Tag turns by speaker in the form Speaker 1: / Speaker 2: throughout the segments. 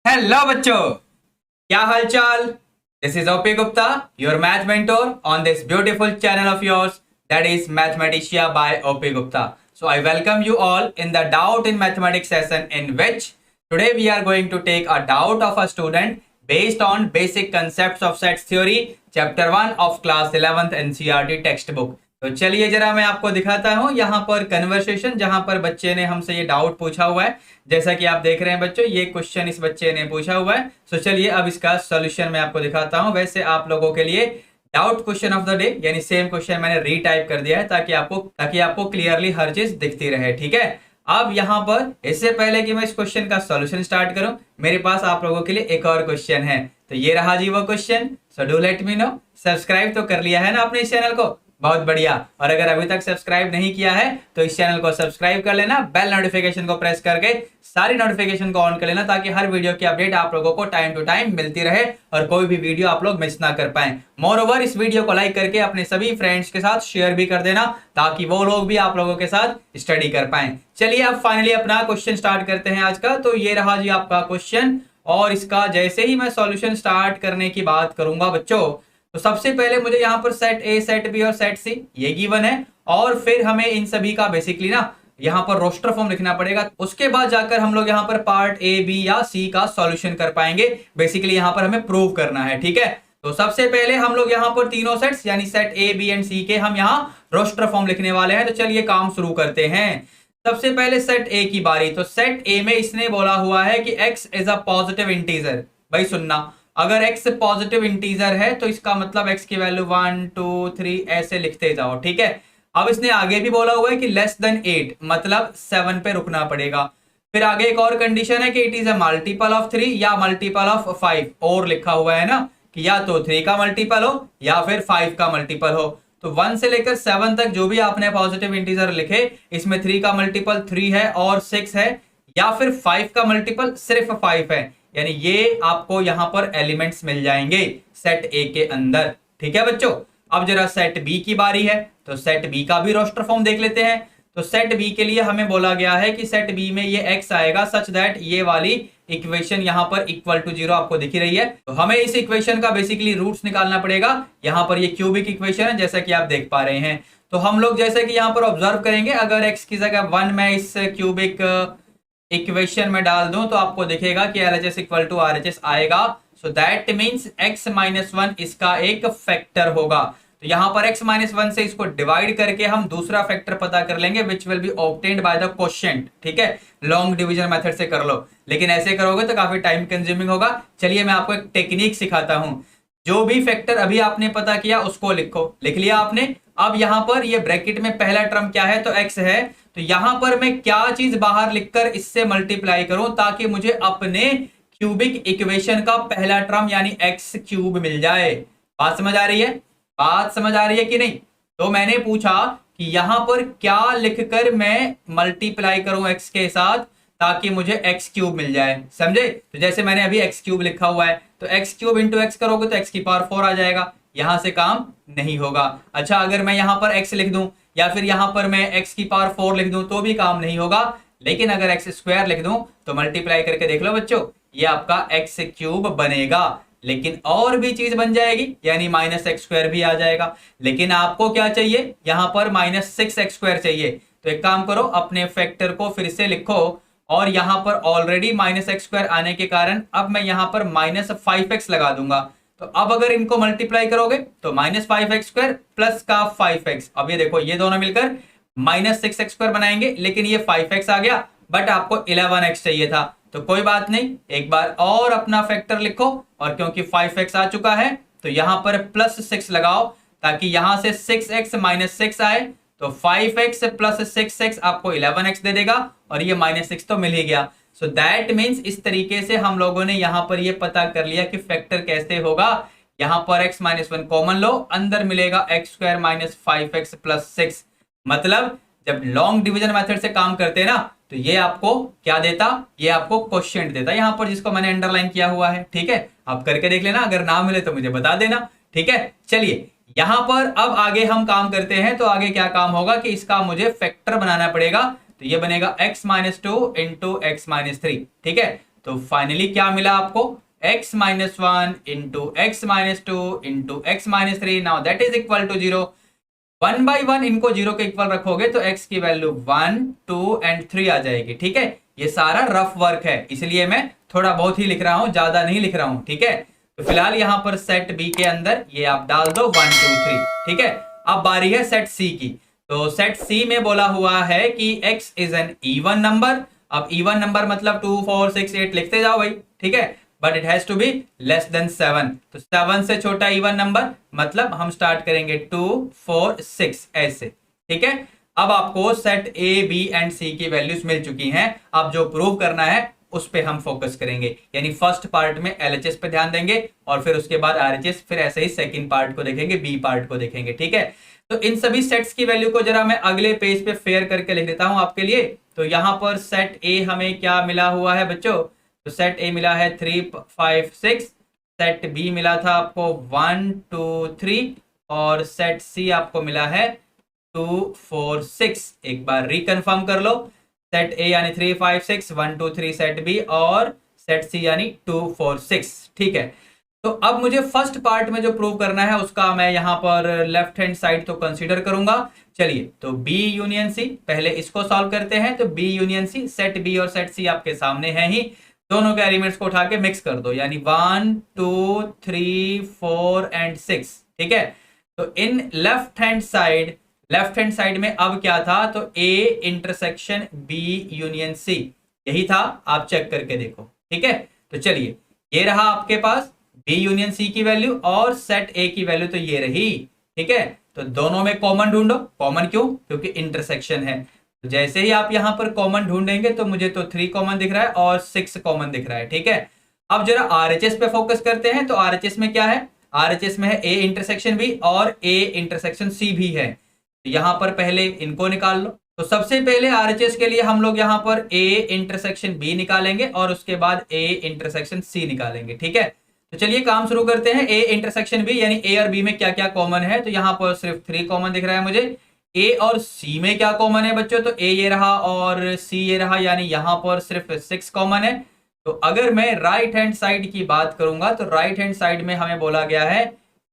Speaker 1: Hello बच्चों, क्या हालचाल। This is OP Gupta, your math mentor on this beautiful channel of yours, that is Mathematicia by OP Gupta. So I welcome you all in the doubt in mathematics session, in which today we are going to take a doubt of a student based on basic concepts of sets theory, chapter 1 of class 11th NCERT textbook. तो चलिए जरा मैं आपको दिखाता हूँ यहाँ पर conversation, जहां पर बच्चे ने हमसे ये डाउट पूछा हुआ है. जैसा कि आप देख रहे हैं बच्चों, ये क्वेश्चन इस बच्चे ने पूछा हुआ है. तो चलिए अब इसका सॉल्यूशन मैं आपको दिखाता हूँ. वैसे आप लोगों के लिए doubt question of the day यानी सेम क्वेश्चन मैंने रीटाइप कर दिया है ताकि आपको क्लियरली हर चीज दिखती रहे. ठीक है, अब यहाँ पर इससे पहले कि मैं इस क्वेश्चन का सॉल्यूशन स्टार्ट करूं, मेरे पास आप लोगों के लिए एक और क्वेश्चन है. तो ये रहा जी वो question. So do let me know. Subscribe तो कर लिया है ना आपने इस चैनल को? बहुत बढ़िया. और अगर अभी तक सब्सक्राइब नहीं किया है तो इस चैनल को सब्सक्राइब कर लेना, बेल नोटिफिकेशन को प्रेस करके सारी नोटिफिकेशन को ऑन कर लेना, ताकि हर वीडियो की अपडेट आप लोगों को टाइम टू टाइम मिलती रहे और कोई भी वीडियो आप लोग मिस ना कर पाए. मोर ओवर, इस वीडियो को लाइक करके अपने सभी फ्रेंड्स के साथ शेयर भी कर देना, ताकि वो लोग भी आप लोगों के साथ स्टडी कर पाए. चलिए अब फाइनली अपना क्वेश्चन स्टार्ट करते हैं आज का. तो ये रहा जी आपका क्वेश्चन, और इसका जैसे ही मैं सॉल्यूशन स्टार्ट करने की बात करूंगा बच्चों, तो सबसे पहले मुझे यहाँ पर सेट ए, सेट बी और सेट सी ये गिवन है, और फिर हमें इन सभी का बेसिकली ना यहाँ पर रोस्टर फॉर्म लिखना पड़ेगा. उसके बाद जाकर हम लोग यहाँ पर पार्ट ए, बी या सी का सॉल्यूशन कर पाएंगे. बेसिकली यहाँ पर हमें प्रूव करना है. ठीक है, तो सबसे पहले हम लोग यहाँ पर तीनों सेट्स यानी सेट ए, बी एंड सी के हम यहाँ रोस्टर फॉर्म लिखने वाले हैं. तो चलिए काम शुरू करते हैं. सबसे पहले सेट ए की बारी. तो सेट ए में इसने बोला हुआ है कि x is a positive integer. भाई सुनना, अगर x पॉजिटिव इंटीजर है तो इसका मतलब x की वैल्यू 1 2 3 ऐसे लिखते जाओ. ठीक है, अब इसने आगे भी बोला हुआ है कि लेस देन 8 मतलब 7 पे रुकना पड़ेगा. फिर आगे एक और कंडीशन है कि it is a multiple of 3 या मल्टीपल ऑफ 5, और लिखा हुआ है ना कि या तो 3 का मल्टीपल हो या फिर 5 का मल्टीपल हो. तो 1 से लेकर 7 तक जो भी आपने पॉजिटिव इंटीजर लिखे, इसमें 3 का मल्टीपल 3 है और 6 है, या फिर 5 का मल्टीपल सिर्फ 5 है. यानी ये आपको यहां पर एलिमेंट्स मिल जाएंगे सेट ए के अंदर. ठीक है बच्चों, अब जरा सेट बी की बारी है. तो सेट बी का भी रोस्टर फॉर्म देख लेते हैं. तो सेट बी के लिए हमें बोला गया है कि सेट बी में ये x आएगा सच दैट ये वाली इक्वेशन यहां पर इक्वल टू 0 आपको दिख रही है. तो हमें इस इक्वेशन का बेसिकली रूट्स निकालना पड़ेगा. यहां पर ये क्यूबिक इक्वेशन है जैसा कि आप देख पा रहे हैं. तो हम लोग जैसे कि यहां पर ऑब्जर्व करेंगे, अगर x की जगह 1 मैं इस क्यूबिक इक्वेशन में डाल दूं तो आपको दिखेगा कि LHS इक्वल टू RHS आएगा. So that means x minus 1 इसका एक फैक्टर होगा. तो यहां पर x माइनस 1 से इसको डिवाइड करके हम दूसरा फैक्टर पता कर लेंगे, which will be obtained by the quotient. ठीक है, लॉन्ग डिवीजन मेथड से कर लो, लेकिन ऐसे करोगे तो काफी टाइम कंज्यूमिंग होगा. चलिए मैं आपको एक टेक्निक सिखाता हूं. जो भी फैक्टर अभी आपने पता किया उसको लिखो. लिख लिया आपने. अब यहां पर ये ब्रैकेट में पहला टर्म क्या है, तो x है. तो यहां पर मैं क्या चीज बाहर लिखकर इससे मल्टीप्लाई करूं ताकि मुझे अपने क्यूबिक इक्वेशन का पहला टर्म यानी x क्यूब मिल जाए. बात समझ आ रही है? बात समझ आ रही है कि नहीं? तो मैंने पूछा कि यहां पर क्या लिखकर मैं मल्टीप्लाई करूं x के साथ ताकि मुझे x क्यूब मिल जाए. समझे? तो जैसे मैंने अभी x क्यूब लिखा हुआ है, तो x क्यूब इंटू x करोगे तो x की पावर 4 आ जाएगा. यहां से काम नहीं होगा. अच्छा, अगर मैं यहां पर x लिख दूं या फिर यहां पर मैं x की पावर 4 लिख दूं तो भी काम नहीं होगा. लेकिन अगर x स्क्वायर लिख दूं तो मल्टीप्लाई करके देख लो बच्चों, ये आपका x क्यूब बनेगा. लेकिन और भी चीज बन जाएगी, यानी माइनस एक्स स्क्वायर भी आ जाएगा. लेकिन आपको क्या चाहिए, यहां पर माइनस 6x स्क्वायर चाहिए. तो एक काम करो, अपने फैक्टर को फिर से लिखो, और यहां पर ऑलरेडी माइनस एक्स स्क्वायर आने के कारण अब मैं यहां पर माइनस 5x लगा दूंगा. तो अब अगर इनको मल्टीप्लाई करोगे तो माइनस 5x स्क्वायर प्लस का 5x, अब ये देखो ये दोनों मिलकर माइनस 6x स्क्वायर बनाएंगे. लेकिन ये 5x आ गया, बट आपको 11x चाहिए था. तो कोई बात नहीं, एक बार और अपना फैक्टर लिखो, और क्योंकि 5x आ चुका है तो यहां पर प्लस 6 लगाओ ताकि यहां से 6x माइनस 6 आए. तो 5x प्लस 6x आपको 11x दे देगा, और ये माइनस 6 तो मिल ही गया. सो दैट मीन्स इस तरीके से हम लोगों ने यहां पर ये पता कर लिया कि फैक्टर कैसे होगा. यहां पर x माइनस 1 कॉमन लो, अंदर मिलेगा x square minus 5x plus 6. मतलब जब लॉन्ग डिवीजन मेथड से काम करते हैं ना, तो ये आपको क्या देता, ये आपको क्वोशिएंट देता यहां पर, जिसको मैंने अंडरलाइन किया हुआ है. ठीक है, आप करके देख लेना, अगर ना मिले तो मुझे बता देना. ठीक है, चलिए यहां पर अब आगे हम काम करते हैं. तो आगे क्या काम होगा कि इसका मुझे फैक्टर बनाना पड़ेगा. तो ये बनेगा x minus 2 into x minus 3. ठीक है, तो फाइनली क्या मिला आपको, x minus 1 into x minus 2 into x minus 3, now that is equal to 0। 1/1 इनको 0 के इक्वल रखोगे तो x की वैल्यू 1, 2 एंड 3 आ जाएगी। ठीक है, ये सारा रफ वर्क है, इसलिए मैं थोड़ा बहुत ही लिख रहा हूं, ज्यादा नहीं लिख रहा हूं। ठीक है, तो फिलहाल यहां पर सेट बी के अंदर ये आप डाल दो 1, 2, 3। ठीक है, अब बारी है सेट सी की। तो सेट सी में बोला हुआ है कि x is an even number. अब इवन नंबर मतलब 2, 4, 6, 8 लिखते जाओ भाई। ठीक है, but it has to be less than 7। तो 7 से छोटा इवन नंबर मतलब हम स्टार्ट करेंगे 2, 4, 6 ऐसे। ठीक है, अब आपको सेट ए, बी एंड सी की वैल्यूज मिल चुकी हैं। अब जो प्रूव करना है उस पे हम फोकस करेंगे, यानी फर्स्ट पार्ट में एलएचएस पे ध्यान देंगे और फिर उसके बाद आरएचएस, फिर ऐसे ही सेकंड पार्ट को देखेंगे, बी पार्ट को देखेंगे। ठीक है, तो इन सभी सेट्स की वैल्यू को जरा मैं अगले पेज पे फेयर करके लिख देता हूं आपके लिए। तो यहां पर सेट ए हमें क्या मिला हुआ है बच्चों, तो सेट ए मिला है 3, 5, 6। सेट बी मिला था आपको 1, 2, 3 और सेट सी आपको मिला है 2, 4, 6। एक बार रिकन्फर्म कर लो, सेट ए यानी 3, 5, 6, 1, 2, 3 सेट बी और सेट सी यानी 2, 4, 6। ठीक है, तो अब मुझे फर्स्ट पार्ट में जो प्रूव करना है उसका मैं यहां पर लेफ्ट हैंड साइड तो कंसीडर करूंगा। चलिए, तो बी यूनियन सी, पहले इसको सॉल्व करते हैं। तो B union C, set B और सेट सी आपके सामने है ही, दोनों के एलिमेंट्स को उठा के मिक्स कर दो, यानी 1, 2, 3, 4 एंड 6। ठीक है, तो इन लेफ्ट हैंड साइड में अब क्या था, तो A intersection B union C, यही था। आप चेक करके देखो। ठीक है, तो चलिए, ये रहा आपके पास बी यूनियन सी की वैल्यू और सेट ए की वैल्यू तो ये रही। ठीक है, तो दोनों में कॉमन ढूंढो। कॉमन क्यों, क्योंकि इंटरसेक्शन है। तो जैसे ही आप यहां पर कॉमन ढूंढेंगे तो मुझे तो 3 कॉमन दिख रहा है और 6 कॉमन दिख रहा है। ठीक है, अब जरा आरएचएस पे फोकस करते हैं। तो आरएचएस में क्या है, आरएचएस में है ए इंटरसेक्शन बी और ए इंटरसेक्शन सी भी है। तो यहां पर पहले इनको निकाल लो। तो सबसे पहले आरएचएस के लिए हम लोग यहां पर ए इंटरसेक्शन बी निकालेंगे और उसके बाद ए इंटरसेक्शन सी निकालेंगे। ठीक है, तो चलिए काम शुरू करते हैं। ए इंटरसेक्शन बी यानी ए और बी में क्या क्या कॉमन है, तो यहां पर सिर्फ 3 कॉमन दिख रहा है मुझे। ए और सी में क्या कॉमन है बच्चों, तो ए ये रहा और सी ये रहा, यानी यहां पर सिर्फ 6 कॉमन है। तो अगर मैं राइट हैंड साइड की बात करूंगा तो राइट हैंड साइड में हमें बोला गया है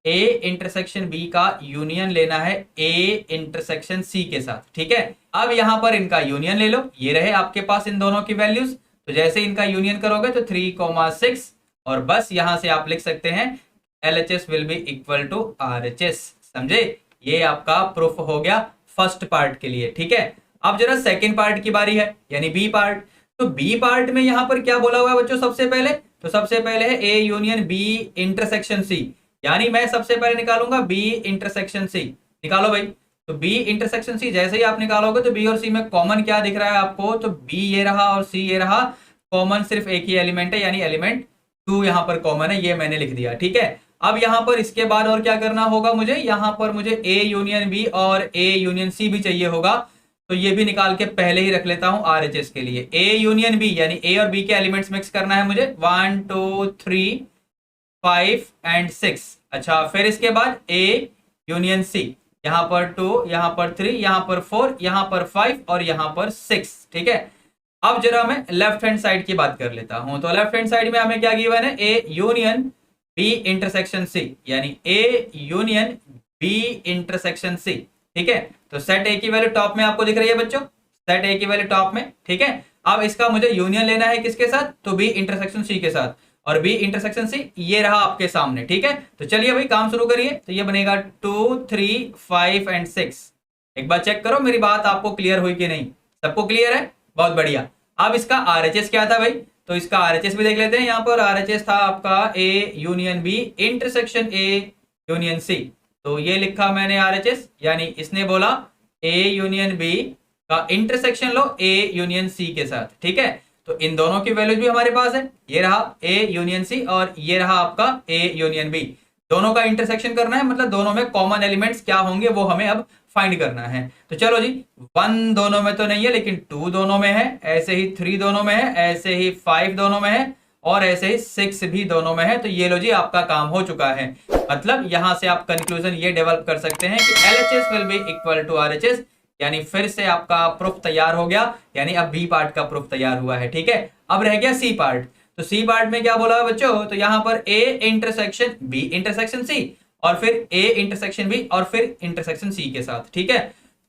Speaker 1: ए इंटरसेक्शन बी का यूनियन लेना है ए इंटरसेक्शन सी के साथ। ठीक है, अब यहां पर इनका यूनियन ले लो, ये रहे आपके पास इन दोनों की वैल्यूज। तो जैसे इनका यूनियन करोगे तो 3, 6 और बस यहां से आप लिख सकते हैं LHS will be equal to RHS। समझे, ये आपका प्रूफ हो गया फर्स्ट पार्ट के लिए। ठीक है, अब जरा सेकंड पार्ट की बारी है, यानी बी पार्ट। तो बी पार्ट में यहां पर क्या बोला हुआ है बच्चों, सबसे पहले तो सबसे पहले है A union B intersection C, यानी मैं सबसे पहले निकालूंगा बी इंटरसेक्शन सी। निकालो भाई, तो बी इंटरसेक्शन सी जैसे ही आप निकालोगे तो बी और सी में कॉमन क्या दिख रहा है आपको, तो बी ये रहा और सी ये रहा। कॉमन सिर्फ एक ही एलिमेंट है, यानी एलिमेंट 2 यहां पर कॉमन है, ये मैंने लिख दिया। ठीक है, अब यहां पर इसके बाद और क्या करना होगा मुझे, यहां पर मुझे ए यूनियन बी और ए यूनियन सी भी चाहिए होगा। तो ये भी निकाल के पहले ही रख लेता हूं आरएचएस के लिए। ए यूनियन बी यानी ए और बी के एलिमेंट्स मिक्स करना है मुझे, 1, 2, 3, 5 एंड 6। अच्छा, फिर इसके बाद ए यूनियन सी, यहां पर 2, यहां पर 3, यहां पर 4, यहां पर 5 और यहां पर 6। ठीक है, अब जरा मैं लेफ्ट हैंड साइड की बात कर लेता हूं। तो लेफ्ट हैंड साइड में हमें क्या गिवन है, A union B intersection C, यानी A union B intersection C. ठीक है, तो सेट ए की वैल्यू टॉप में आपको दिख रही है बच्चों, सेट ए की वैल्यू टॉप में। ठीक है, अब इसका मुझे यूनियन लेना है किसके साथ, तो बी इंटरसेक्शन सी के साथ, और बी इंटरसेक्शन सी ये रहा आपके सामने। ठीक है, तो चलिए भाई काम शुरू करिए। तो ये बनेगा 2, 3, 5 एंड 6। एक बार चेक करो मेरी बात आपको क्लियर हुई कि नहीं, सबको क्लियर है, बहुत बढ़िया। अब इसका आरएचएस क्या था भाई, तो इसका आरएचएस भी देख लेते हैं। यहाँ पर आरएचएस था आपका A union B intersection A union C. तो ये लिखा मैंने आरएचएस, यानी इसने बोला ए यूनियन बी का इंटरसेक्शन लो ए यूनियन सी के साथ। ठीक है, तो इन दोनों की वैल्यूज भी हमारे पास है, ये रहा ए यूनियन सी और ये रहा आपका ए यूनियन बी। दोनों का इंटरसेक्शन करना है, मतलब दोनों में कॉमन एलिमेंट्स क्या होंगे वो हमें अब फाइंड करना है। तो चलो जी, 1 दोनों में तो नहीं है लेकिन 2 दोनों में है, ऐसे ही 3 दोनों में है, ऐसे ही 5 दोनों में है और ऐसे ही 6 भी दोनों में है। तो ये लो जी, आपका काम हो चुका है। मतलब यहां से आप कंक्लूजन ये डेवलप कर सकते हैं कि LHS will be equal to RHS, यानी फिर से आपका प्रूफ तैयार हो गया, यानी अब बी पार्ट का प्रूफ तैयार हुआ है। ठीक है, अब रह गया सी पार्ट। तो सी पार्ट में क्या बोला बच्चों, तो यहाँ पर A intersection B intersection C, और फिर ए इंटरसेक्शन बी और फिर इंटरसेक्शन सी के साथ। ठीक है,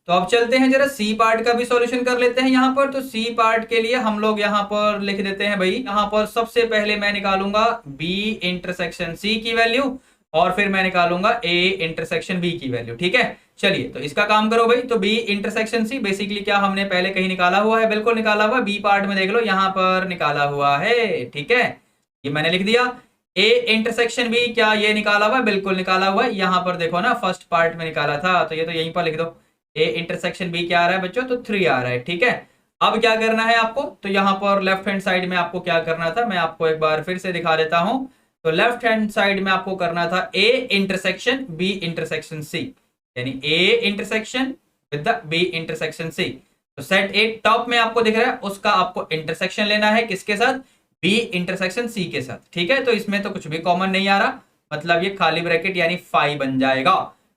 Speaker 1: तो अब चलते हैं जरा सी पार्ट का भी सॉल्यूशन कर लेते हैं यहाँ पर। तो सी पार्ट के लिए हम लोग यहाँ पर लिख देते हैं भाई, यहाँ पर सबसे पहले मैं निकालूंगा बी इंटरसेक्शन सी की वैल्यू, और फिर मैं निकालूंगा ए इंटरसेक्शन बी की वैल्यू। ठीक है, चलिए तो इसका काम करो भाई। तो बी इंटरसेक्शन सी बेसिकली क्या हमने पहले कहीं निकाला हुआ है, बिल्कुल निकाला हुआ, बी पार्ट में देख लो यहाँ पर निकाला हुआ है। ठीक है, ये मैंने लिख दिया। ए इंटरसेक्शन बी क्या ये निकाला हुआ है, बिल्कुल निकाला हुआ है, यहाँ पर देखो ना फर्स्ट पार्ट में निकाला था, तो ये तो यहीं पर लिख दो। ए इंटरसेक्शन बी क्या आ रहा है बच्चों, तो 3 आ रहा है। ठीक है, अब क्या करना है आपको, तो यहाँ पर लेफ्ट हैंड साइड में आपको क्या करना था, मैं आपको एक बार फिर से दिखा देता हूं। तो लेफ्ट हैंड साइड में आपको करना था A intersection B intersection C, यानी A intersection with the B intersection C. तो सेट ए टॉप में आपको दिख रहा है, उसका आपको इंटरसेक्शन लेना है किसके साथ, बी इंटरसेक्शन सी के साथ। ठीक है, तो इसमें तो कुछ भी कॉमन नहीं आ रहा, मतलब ये खाली ब्रैकेट यानी फाई बन जाएगा।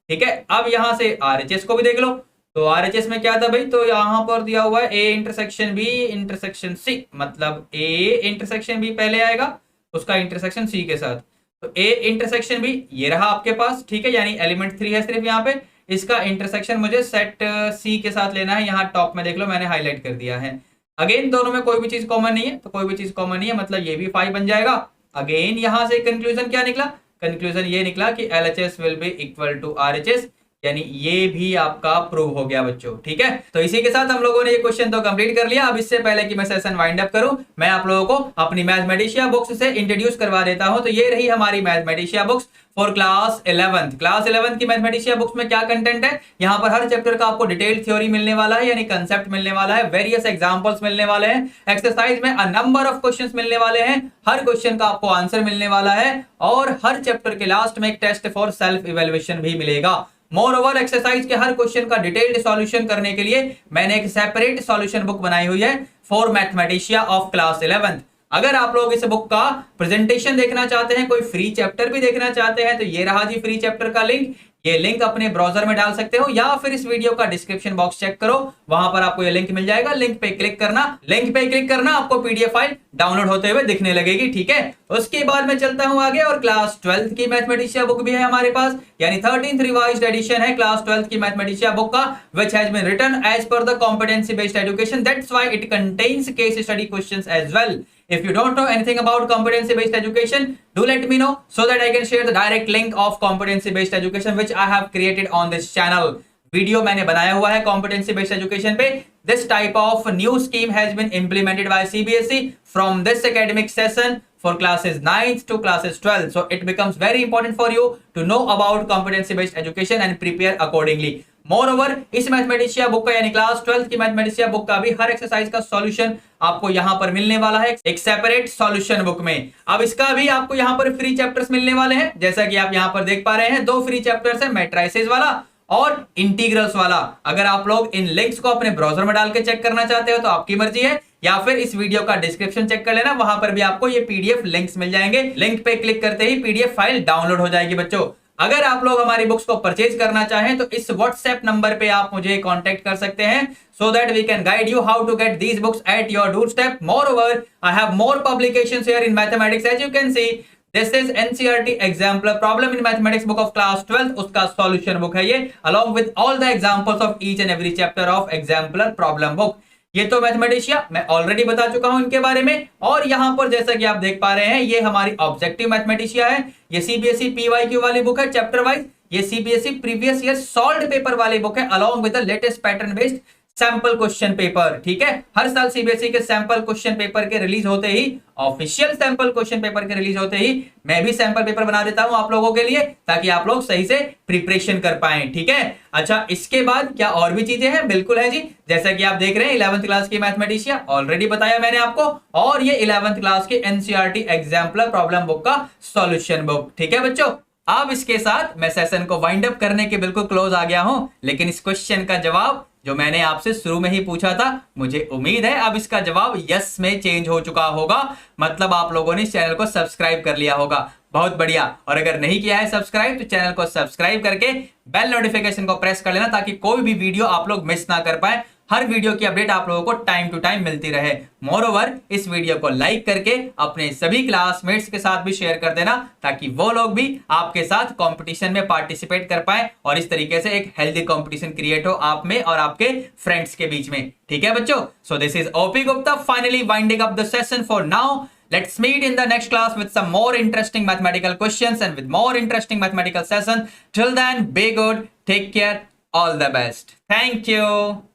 Speaker 1: ठीक है, अब यहां से आरएचएस को भी देख लो। तो आरएचएस में क्या था भाई, तो यहां पर दिया हुआ है A intersection B intersection C, मतलब ए इंटरसेक्शन बी पहले आएगा, उसका इंटरसेक्शन सी के साथ। तो ए इंटरसेक्शन बी ये रहा आपके पास। ठीक है, यानी एलिमेंट 3 है सिर्फ यहाँ पे, इसका इंटरसेक्शन मुझे सेट सी के साथ लेना है। यहाँ टॉप में देख लो मैंने हाईलाइट कर दिया है। अगेन दोनों में कोई भी चीज कॉमन नहीं है, तो कोई भी चीज कॉमन नहीं है, मतलब ये भी 5 बन जाएगा। अगेन यहां से कंक्लूजन क्या निकला, कंक्लूजन ये निकला कि LHS will be equal to RHS, यानी ये भी आपका प्रूव हो गया बच्चों। ठीक है, तो इसी के साथ हम लोगों ने ये क्वेश्चन तो कंप्लीट कर लिया। अब इससे पहले कि मैं सेशन वाइंड अप करूं, मैं आप लोगों को अपनी मैथमेटिशिया बुक्स से इंट्रोड्यूस करवा देता हूं। तो ये रही हमारी Mathematicia books for class 11th। Class 11th की मैथमेटिशिया बुक्स में क्या कंटेंट है, यहाँ पर हर चैप्टर का आपको डिटेल थ्योरी मिलने वाला है, यानी कंसेप्ट मिलने वाला है, वेरियस एग्जांपल्स मिलने वाले हैं, एक्सरसाइज में अ नंबर ऑफ क्वेश्चंस मिलने वाले हैं, हर क्वेश्चन का आपको आंसर मिलने वाला है, और हर चैप्टर के लास्ट में एक टेस्ट फॉर सेल्फ इवैल्यूएशन भी मिलेगा। मोर ओवर एक्सरसाइज के हर क्वेश्चन का डिटेल्ड सॉल्यूशन करने के लिए मैंने एक सेपरेट सॉल्यूशन बुक बनाई हुई है फॉर मैथमेटिशिया ऑफ क्लास 11th। अगर आप लोग इस बुक का प्रेजेंटेशन देखना चाहते हैं, कोई फ्री चैप्टर भी देखना चाहते हैं, तो ये रहा जी फ्री चैप्टर का लिंक। ये लिंक अपने ब्राउजर में डाल सकते हो, या फिर इस वीडियो का डिस्क्रिप्शन बॉक्स चेक करो, वहां पर आपको ये लिंक मिल जाएगा। लिंक पे क्लिक करना, आपको पीडीएफ फाइल डाउनलोड होते हुए दिखने लगेगी। ठीक है, उसके बाद मैं चलता हूं आगे, और क्लास 12th की मैथमेटिशिया बुक भी है हमारे पास, यानी 13th रिवाइज्ड एडिशन है क्लास 12th की मैथमेटिशिया बुक का, which has been written as per the competency based education. That's why it contains case study questions as well. If you don't know anything about competency based education, do let me know so that I can share the direct link of competency based education which I have created on this channel. Video मैंने बनाया हुआ है competency based education पे। This type of new scheme has been implemented by CBSE from this academic session for classes 9th to classes 12th. So it becomes very important for you to know about competency based education and prepare accordingly. Moreover इस मैथमेटिशिया book का यानी class 12th की मैथमेटिशिया book का भी हर exercise का solution आपको यहां पर मिलने वाला है एक सेपरेट सॉल्यूशन बुक में। अब इसका भी आपको यहां पर फ्री चैप्टर्स मिलने वाले हैं, जैसा कि आप यहां पर देख पा रहे हैं, 2 फ्री चैप्टर्स है, मैट्रिसेस वाला और इंटीग्रल्स वाला। अगर आप लोग इन लिंक्स को अपने ब्राउजर में डाल के चेक करना चाहते हो तो आपकी मर्जी है, या फिर इस वीडियो का डिस्क्रिप्शन चेक कर लेना, वहां पर भी आपको ये पीडीएफ लिंक्स मिल जाएंगे। लिंक पे क्लिक करते ही पीडीएफ फाइल डाउनलोड हो जाएगी बच्चों। अगर आप लोग हमारी बुक्स को परचेज करना चाहें तो इस व्हाट्सएप नंबर पे आप मुझे कांटेक्ट कर सकते हैं, so that we can guide you how to get these books at your doorstep. Moreover, I have more publications here in mathematics, as you can see. This is NCERT exemplar problem in mathematics book of class 12th, उसका solution book है ये, along with all the examples of each and every chapter of exemplar problem book. ये तो मैथमेटिशिया मैं already बता चुका हूं इनके बारे में, और यहां पर जैसा कि आप देख पा रहे हैं ये हमारी ऑब्जेक्टिव मैथमेटिशिया है। ये सीबीएसई पीवाईक्यू वाली बुक है चैप्टर वाइज। ये CBSE previous year solved paper वाली बुक है, along with the latest pattern based sample question paper. ठीक है, हर साल सीबीएसई के सैंपल क्वेश्चन पेपर के रिलीज होते ही, ऑफिशियल सैंपल क्वेश्चन पेपर के रिलीज होते ही मैं भी सैंपल पेपर बना देता हूं आप लोगों के लिए, ताकि आप लोग सही से प्रिपरेशन कर पाएं। ठीक है, अच्छा इसके बाद क्या और भी चीजें हैं? बिल्कुल है जी, जैसा कि आप देख रहे हैं 11th क्लास की मैथमेटिशिया ऑलरेडी बताया मैंने आपको, और ये 11th क्लास की एनसीईआरटी एग्जाम्पलर प्रॉब्लम बुक का सॉल्यूशन बुक। ठीक है बच्चों, अब इसके साथ मैं सेशन को वाइंड अप करने के बिल्कुल क्लोज आ गया हूं, लेकिन इस क्वेश्चन का जवाब जो मैंने आपसे शुरू में ही पूछा था, मुझे उम्मीद है अब इसका जवाब यस में चेंज हो चुका होगा, मतलब आप लोगों ने इस चैनल को सब्सक्राइब कर लिया होगा। बहुत बढ़िया, और अगर नहीं किया है सब्सक्राइब तो चैनल को सब्सक्राइब करके बेल नोटिफिकेशन को प्रेस कर लेना, ताकि कोई भी वीडियो आप लोग मिस ना कर पाए। हर वीडियो की अपडेट आप लोगों को टाइम टू टाइम मिलती रहे। मोर ओवर, इस वीडियो को लाइक करके अपने सभी क्लासमेट्स के साथ भी शेयर कर देना, ताकि वो लोग भी आपके साथ कंपटीशन में पार्टिसिपेट कर पाए और इस तरीके से एक हेल्दी कंपटीशन क्रिएट हो आप में और आपके फ्रेंड्स के बीच में। ठीक है बच्चों, so this is OP Gupta finally winding up the session for now. Let's meet in the next class with some more interesting mathematical questions and with more interesting mathematical sessions. Till then, be good, take care, all the best. Thank you.